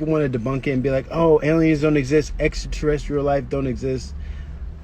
people want to debunk it and be like, oh, aliens don't exist, extraterrestrial life don't exist.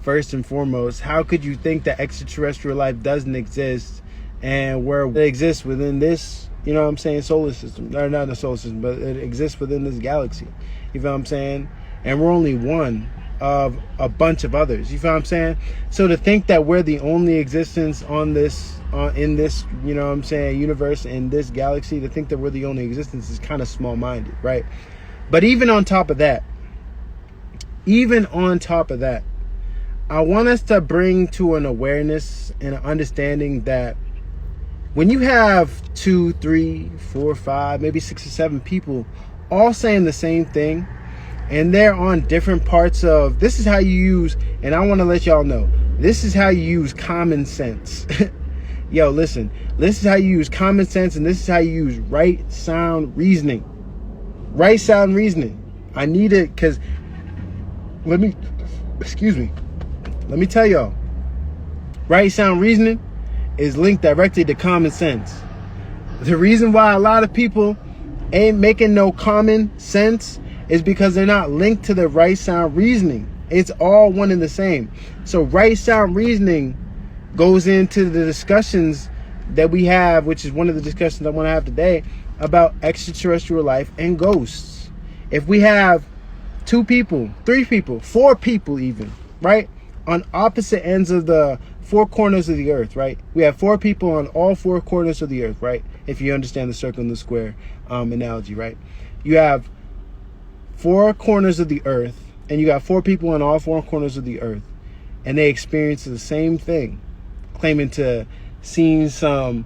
First and foremost, how could you think that extraterrestrial life doesn't exist and where it exists within this, you know what I'm saying, solar system? Or not the solar system, but it exists within this galaxy. You feel what I'm saying? And we're only one of a bunch of others. You feel what I'm saying? So to think that we're the only existence on this, in this, you know what I'm saying, universe, in this galaxy, to think that we're the only existence is kind of small-minded, right? But even on top of that, I want us to bring to an awareness and an understanding that when you have 2, 3, 4, 5, maybe 6 or 7 people all saying the same thing, and they're on different parts of, this is how you use, and I want to let y'all know, this is how you use common sense. Yo, listen, this is how you use common sense, and this is how you use right sound reasoning. Right sound reasoning. I need it because, let me tell y'all, right sound reasoning is linked directly to common sense. The reason why a lot of people ain't making no common sense is because they're not linked to the right sound reasoning. It's all one and the same. So right sound reasoning goes into the discussions that we have, which is one of the discussions I want to have today, about extraterrestrial life and ghosts. If we have 2 people, 3 people, 4 people even, right, on opposite ends of the 4 corners of the earth, right? We have 4 people on all 4 corners of the earth, right? If you understand the circle and the square analogy, right? You have 4 corners of the earth, and you got 4 people on all 4 corners of the earth, and they experience the same thing, claiming to seeing some,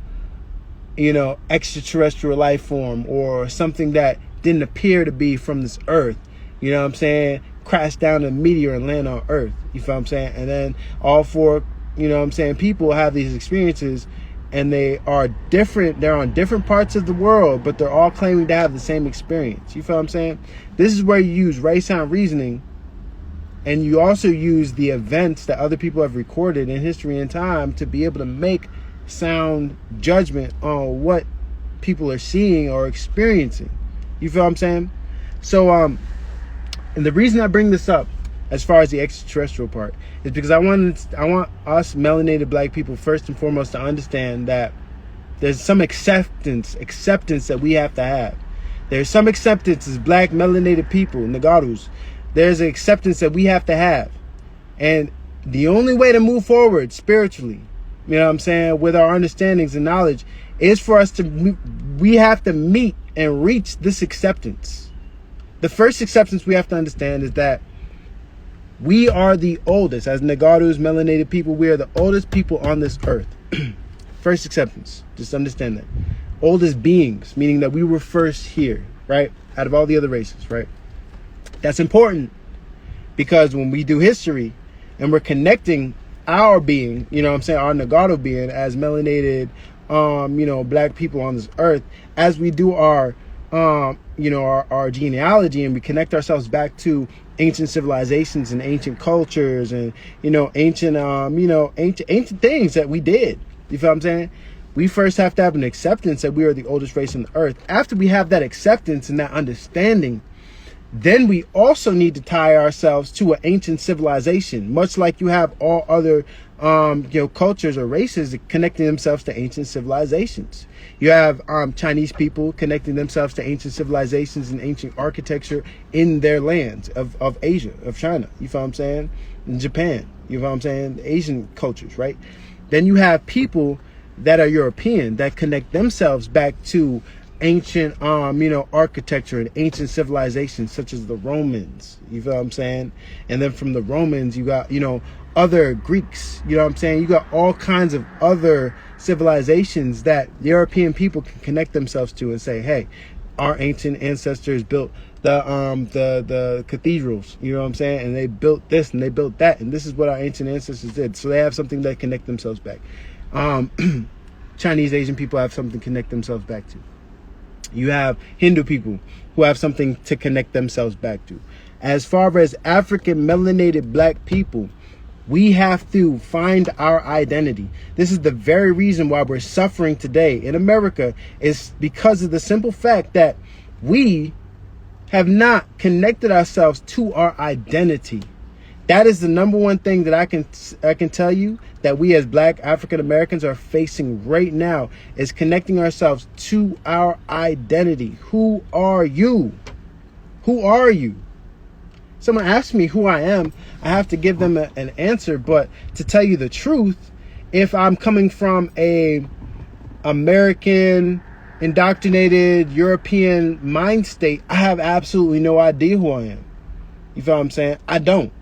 you know, extraterrestrial life form or something that didn't appear to be from this earth. You know what I'm saying? Crash down a meteor and land on Earth. You feel what I'm saying? And then all 4, you know what I'm saying, people have these experiences, and they are different. They're on different parts of the world, but they're all claiming to have the same experience. You feel what I'm saying? This is where you use right sound reasoning, and you also use the events that other people have recorded in history and time to be able to make sound judgment on what people are seeing or experiencing. You feel what I'm saying? So, and the reason I bring this up, as far as the extraterrestrial part, is because I want us melanated black people first and foremost to understand that there's some acceptance that we have to have. There's some acceptance as black melanated people, Nagarus. There's an acceptance that we have to have. And the only way to move forward spiritually, you know what I'm saying, with our understandings and knowledge, is for us to, we have to meet and reach this acceptance. The first acceptance we have to understand is that we are the oldest, as Nagarus, melanated people, we are the oldest people on this earth. First acceptance, just understand that. Oldest beings, meaning that we were first here, right? Out of all the other races, right? That's important because when we do history and we're connecting our being, you know what I'm saying, our Nagaru being as melanated, you know, black people on this earth, as we do our, you know, our genealogy, and we connect ourselves back to ancient civilizations and ancient cultures and, you know, ancient, ancient things that we did. You feel what I'm saying? We first have to have an acceptance that we are the oldest race on the earth. After we have that acceptance and that understanding, then we also need to tie ourselves to an ancient civilization, much like you have all other, cultures or races connecting themselves to ancient civilizations. You have Chinese people connecting themselves to ancient civilizations and ancient architecture in their lands of Asia, of China. You feel what I'm saying? In Japan, you feel what I'm saying? The Asian cultures, right? Then you have people that are European that connect themselves back to ancient, architecture and ancient civilizations such as the Romans. You feel what I'm saying? And then from the Romans, you got, other Greeks. You know what I'm saying? You got all kinds of other civilizations that European people can connect themselves to and say, hey, our ancient ancestors built the cathedrals, you know what I'm saying? And they built this and they built that, and this is what our ancient ancestors did. So they have something that connect themselves back. Chinese Asian people have something to connect themselves back to. You have Hindu people who have something to connect themselves back to. As far as African melanated black people, we have to find our identity. This is the very reason why we're suffering today in America, is because of the simple fact that we have not connected ourselves to our identity. That is the number one thing that I can tell you that we as Black African Americans are facing right now, is connecting ourselves to our identity. Who are you? Who are you? Someone asks me who I am, I have to give them an answer. But to tell you the truth, if I'm coming from a American indoctrinated European mind state, I have absolutely no idea who I am. You feel what I'm saying? I don't.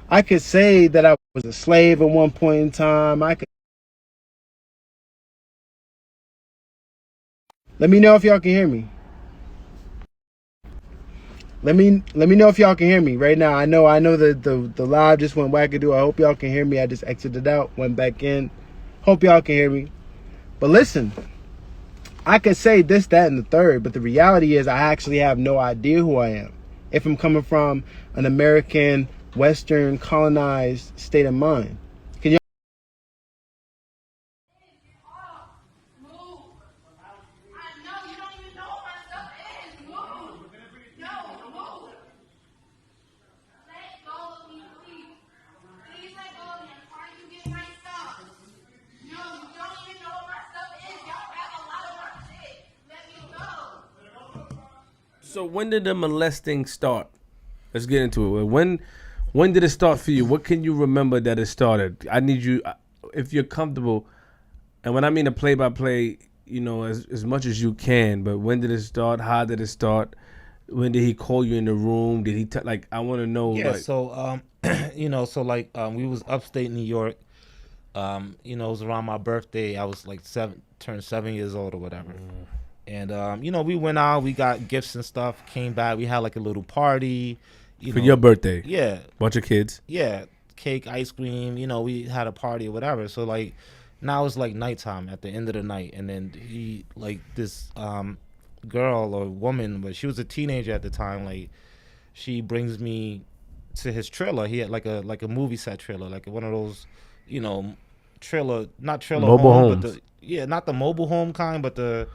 I could say that I was a slave at one point in time. Let me know if y'all can hear me. Let me know if y'all can hear me right now. I know that the live just went wackadoo. I hope y'all can hear me. I just exited out, went back in. Hope y'all can hear me. But listen, I could say this, that, and the third, but the reality is I actually have no idea who I am. If I'm coming from an American, Western, colonized state of mind. Can you? So when did the molesting start? Let's get into it. When did it start for you? What can you remember that it started? I need you, if you're comfortable, and when I mean a play-by-play, you know, as much as you can, but when did it start? How did it start? When did he call you in the room? Did he, like, I want to know. Yeah, like, so, you know, so like we was upstate New York. You know, it was around my birthday. I was like turned 7 years old or whatever. And, you know, we went out, we got gifts and stuff, came back, we had like a little party. For your birthday? Yeah. Bunch of kids? Yeah. Cake, ice cream, you know, we had a party or whatever. So like now it's like nighttime at the end of the night. And then he, like this girl or woman, but she was a teenager at the time, like she brings me to his trailer. He had like a movie set trailer, like one of those, you know, not trailer mobile home, homes. but not the mobile home kind, but the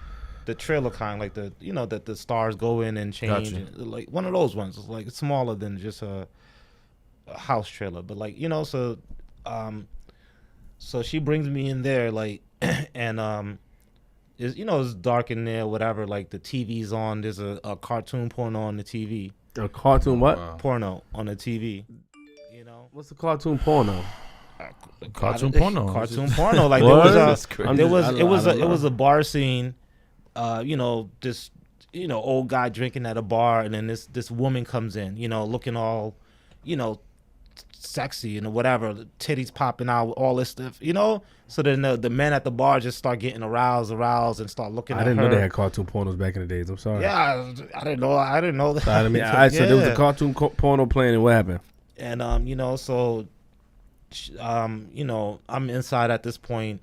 trailer kind, like the, you know, that the stars go in and change. Gotcha. Like one of those ones. It's like smaller than just a house trailer, but like, you know, so she brings me in there, like, and is, you know, it's dark in there, whatever, like the TV's on, there's a cartoon porno on the TV. A cartoon what? Wow. Porno on the TV. You know? What's the cartoon porno? Cartoon porno. Cartoon porno. Like What? there was a bar scene, you know, this, you know, old guy drinking at a bar, and then this woman comes in, you know, looking all, you know, sexy and whatever, titties popping out, all this stuff, you know. So then the men at the bar just start getting aroused and start looking at her. I didn't know they had cartoon pornos back in the days. I'm sorry. Yeah, I didn't know that. I mean, so there was a cartoon porno playing, and what happened? And you know, so you know, I'm inside at this point.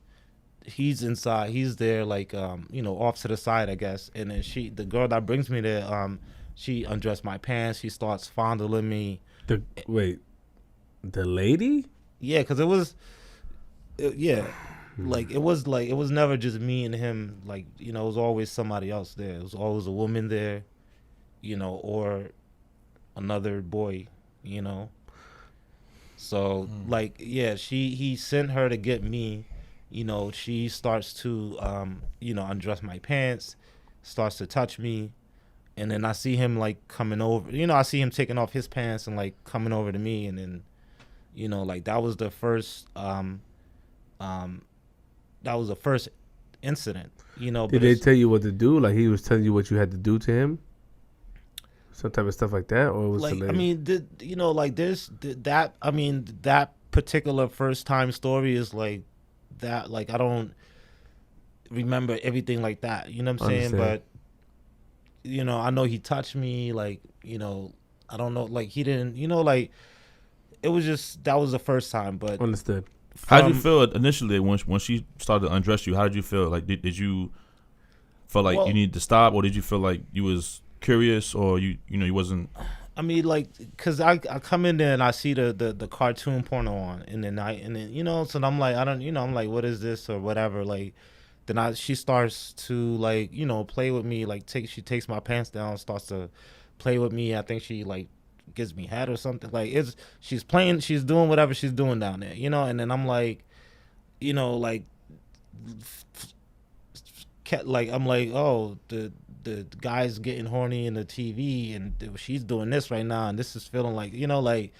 He's inside. He's there, like, you know, off to the side, I guess. And then the girl that brings me there, she undressed my pants. She starts fondling me. The lady? Yeah, because it was never just me and him. Like, you know, it was always somebody else there. It was always a woman there, you know, or another boy, you know. So like, yeah, he sent her to get me. You know, she starts to, you know, undress my pants, starts to touch me. And then I see him, like, coming over. You know, I see him taking off his pants and, like, coming over to me. And then, you know, like, that was the first incident, you know. Did they tell you what to do? Like, he was telling you what you had to do to him? Some type of stuff like that? Or was like, it I mean, you know, like, that particular first time story is like that. Like, I don't remember everything like that. You know what I'm saying? But, you know, I know he touched me. Like, you know, I don't know. Like, he didn't, you know, like, it was just, that was the first time. But understood. How did you feel initially when she started to undress you? How did you feel? Like, did you feel like you needed to stop, or did you feel like you was curious, or you know, you wasn't? I mean, like, cause I come in there and I see the cartoon porno on, and then you know, so I'm like, I'm like, what is this or whatever, like. Then she starts to, like, you know, play with me, like she takes my pants down, starts to play with me. I think she like gives me head or something. Like she's doing whatever she's doing down there, you know. And then I'm like, you know, like I'm like, oh, the guy's getting horny in the TV, and she's doing this right now, and this is feeling like, you know, like.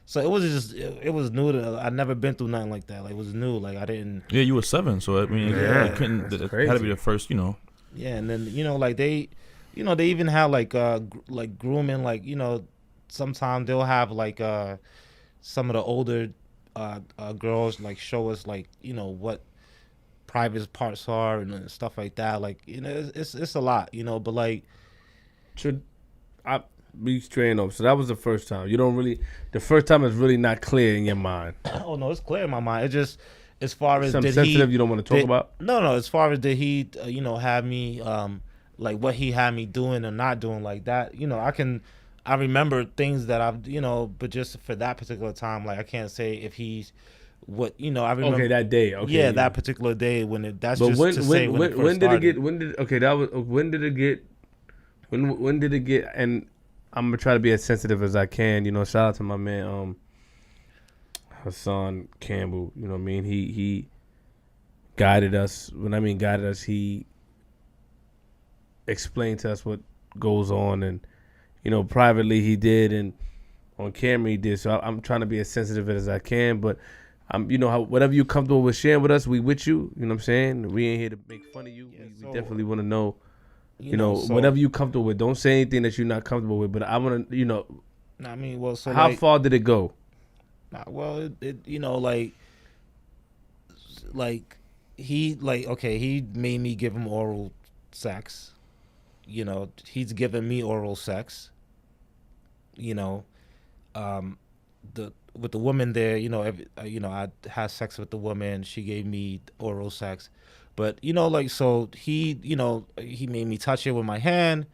So it was just, it was new to, I'd never been through nothing like that. Like, it was new. Like, I didn't. Yeah, you were 7, so I mean, it couldn't. It had to be the first, you know. Yeah, and then, you know, like they even have like grooming, like, you know, sometimes they'll have like some of the older girls like show us like, you know, what private parts are and stuff like that. Like, you know, it's a lot, you know, but like. Be straight up. So that was the first time. You don't really. The first time is really not clear in your mind. Oh no, it's clear in my mind. It just, as far as something sensitive you don't want to talk about. No. As far as did he, you know, have me, like what he had me doing or not doing like that. You know, I remember things that I've, you know, but just for that particular time, like I can't say if he's, what, you know, I remember. Okay, that day. Okay. Yeah, that particular day when it. That's but just when, to when, say when, when it first when did started. it get? When did okay? That was when did it get? When did it get? And I'm gonna try to be as sensitive as I can. You know, shout out to my man, Hassan Campbell. You know what I mean? He guided us. When I mean guided us, he explained to us what goes on, and you know, privately he did, and on camera he did. So I'm trying to be as sensitive as I can, but I'm, you know, whatever you're comfortable with sharing with us, we with you. You know what I'm saying? We ain't here to make fun of you. Yeah, we so, definitely want to know. You know, so, whatever you comfortable with. Don't say anything that you're not comfortable with. But I want to, you know, I mean, well, so how like, far did it go? Well, it you know, like he, like, okay, he made me give him oral sex. You know, he's giving me oral sex. You know, with the woman there, you know, I had sex with the woman. She gave me oral sex. But, you know, like, so he, you know, he made me touch it with my hand.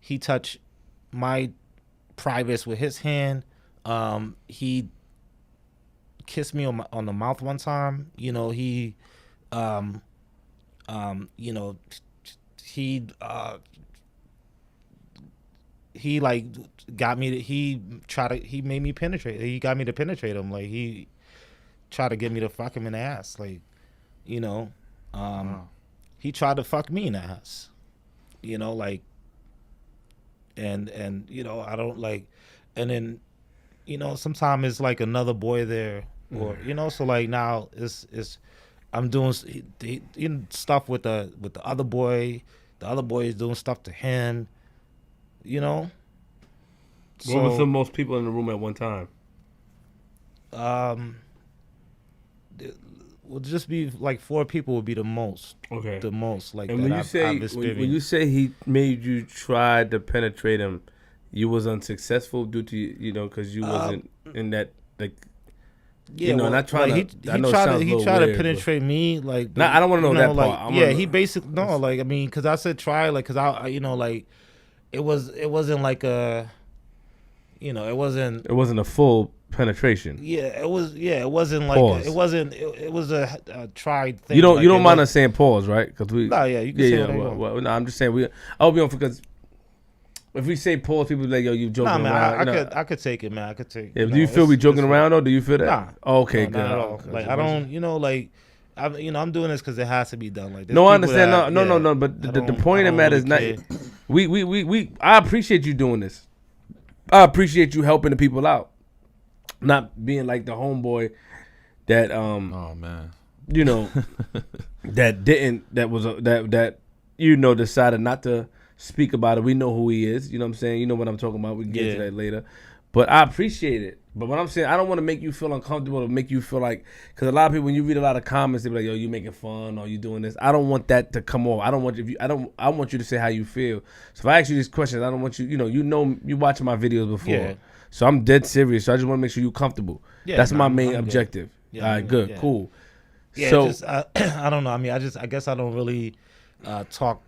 He touched my privates with his hand. He kissed me on the mouth one time. You know, he, you know, he like got me to, he made me penetrate. He got me to penetrate him. Like, he tried to get me to fuck him in the ass. Like, you know. He tried to fuck me in the ass, you know, like, and you know, I don't like, and then, you know, sometimes it's like another boy there, or you know, so like now it's I'm doing stuff with the other boy, the other boy is doing stuff to him, you know. What was the most people in the room at one time? Would just be like 4 people would be the most. Okay. The most, like, and that when you say he made you try to penetrate him, you was unsuccessful due to, you know, because you wasn't in that, like. Yeah, you know, well, not trying like, to. I know he tried to penetrate me, like. Nah, I don't want to know that like, part. Yeah, he basically like, I mean, because I said try, like, because I you know, like, it wasn't like a, you know, it wasn't a full penetration. Yeah, it was. Yeah, it wasn't like it wasn't. It was a tried thing. You don't like, you don't mind us saying pause, right? Because we. No, yeah, you can say whatever you want. Well, no, I'm just saying I hope you don't, because if we say pause, people be like, yo, you joking around. I could take it, man. I could take. Yeah, do you feel we joking around though? Do you feel that? Nah. Oh, okay, good. Not at all. Like, I don't. You know, like. I'm doing this because it has to be done. Like, no, I understand. No. But the point of the matter is not. I appreciate you doing this. I appreciate you helping the people out, not being like the homeboy that oh man, you know, that you know decided not to speak about it. We know who he is. You know what I'm saying? You know what I'm talking about. We can get to that later. But I appreciate it. But what I'm saying, I don't want to make you feel uncomfortable or make you feel like, because a lot of people, when you read a lot of comments, they be like, yo, you making fun or you doing this. I don't want that to come off. I don't want you, I want you to say how you feel. So if I ask you these questions, I don't want you, you watching my videos before. Yeah. So I'm dead serious. So I just want to make sure you're comfortable. Yeah, that's my main objective. Yeah, all right, good, cool. Yeah, so just, I don't know. I mean, I guess I don't really talk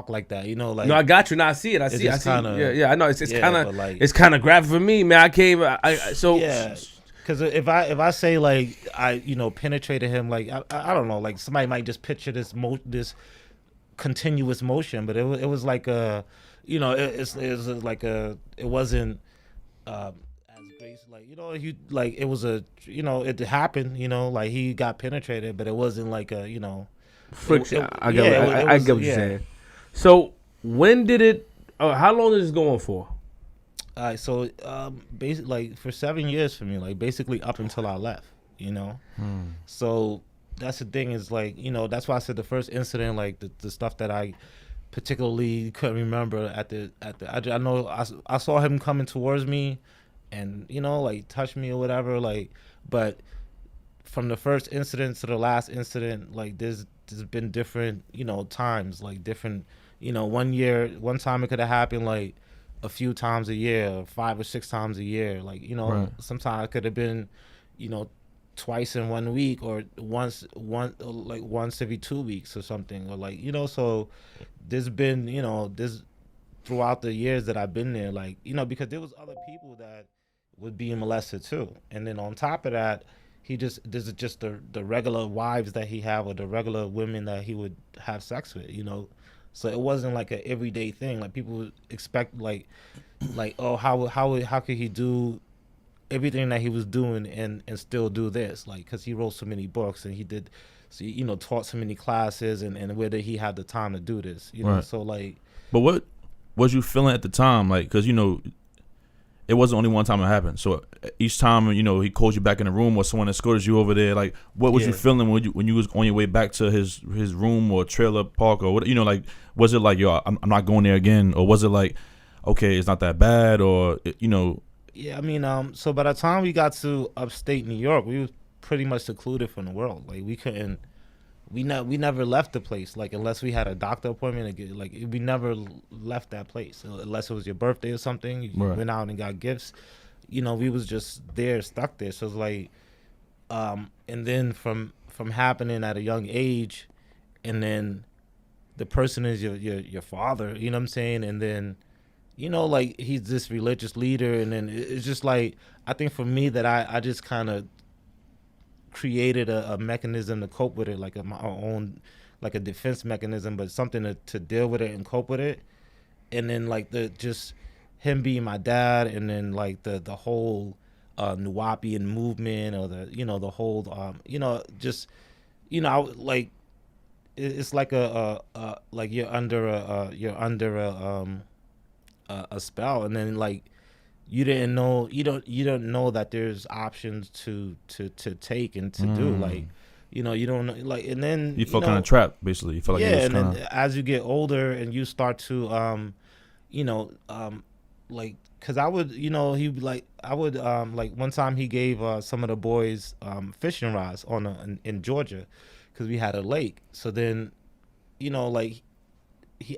like that, you know, like. No, I got you. Now I see it. I see. Kinda, yeah. I know. It's kind of like, it's kind of graphic for me, man. I can't. Yeah, because if I say like I penetrated him, like I don't know, like somebody might just picture this continuous motion, but it was like a you know, it's like it wasn't as grace, like, you know, he like it was a, you know, it happened, you know, like he got penetrated, but it wasn't like a, you know, Friction. I yeah, get. I get what you're saying. So when did it? How long is this going for? All right, so basically, like for 7 years for me, like basically up until I left, you know. So that's the thing is like, you know, that's why I said the first incident, like the stuff that I particularly couldn't remember I know I saw him coming towards me, and you know, like touch me or whatever, like, but from the first incident to the last incident, like there's been different, you know, times, like different, you know, one time it could have happened like a few times a year, or 5 or 6 times a year, like, you know, Right. sometimes it could have been, you know, twice in 1 week, or once every 2 weeks or something, or like, you know, so there's been, you know, this throughout the years that I've been there, like, you know, because there was other people that was being molested too, and then on top of that, this is just the regular wives that he have, or the regular women that he would have sex with, you know. So it wasn't like an everyday thing. Like people would expect, like, oh, how could he do everything that he was doing and still do this? Like, because he wrote so many books and he did, so, you know, taught so many classes, and where did he have the time to do this? You know, Right. so like. But what was you feeling at the time? Like, because, you know, it wasn't only one time it happened. So each time, you know, he called you back in the room, or someone escorted you over there, like, what was you feeling when you was on your way back to his room or trailer park, or what, you know, like, was it like, yo, I'm not going there again, or was it like, okay, it's not that bad, or, you know? Yeah, I mean, so by the time we got to upstate New York, we was pretty much secluded from the world. Like we never left the place, like, unless we had a doctor appointment. Like we never left that place unless it was your birthday or something. You Right. went out and got gifts. You know, we was just there, stuck there. So it's like, and then from happening at a young age, and then the person is your father. You know what I'm saying? And then, you know, like he's this religious leader, and then it's just like, I think for me that I just kind of created a mechanism to cope with it, like my own, like a defense mechanism, but something to deal with it and cope with it. And then like just him being my dad, and then like the whole Nuwaubian movement, or the whole you know, just, you know, like it's like a like you're under a spell, and then like you don't know that there's options to take and to do, like, you know, you don't know, like, and then You felt kind of trapped, basically. You felt like, yeah, you was and then kinda, as you get older and you start to you know, like, because I would, you know, he like, I would like one time he gave some of the boys fishing rods in Georgia, because we had a lake. So then, you know, like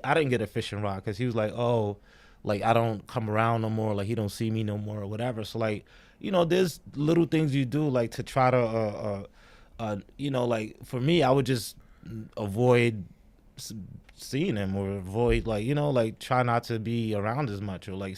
I didn't get a fishing rod, because he was like, oh, like I don't come around no more, like he don't see me no more or whatever. So like, you know, there's little things you do, like to try to you know, like for me, I would just avoid seeing him, or avoid, like, you know, like try not to be around as much, or like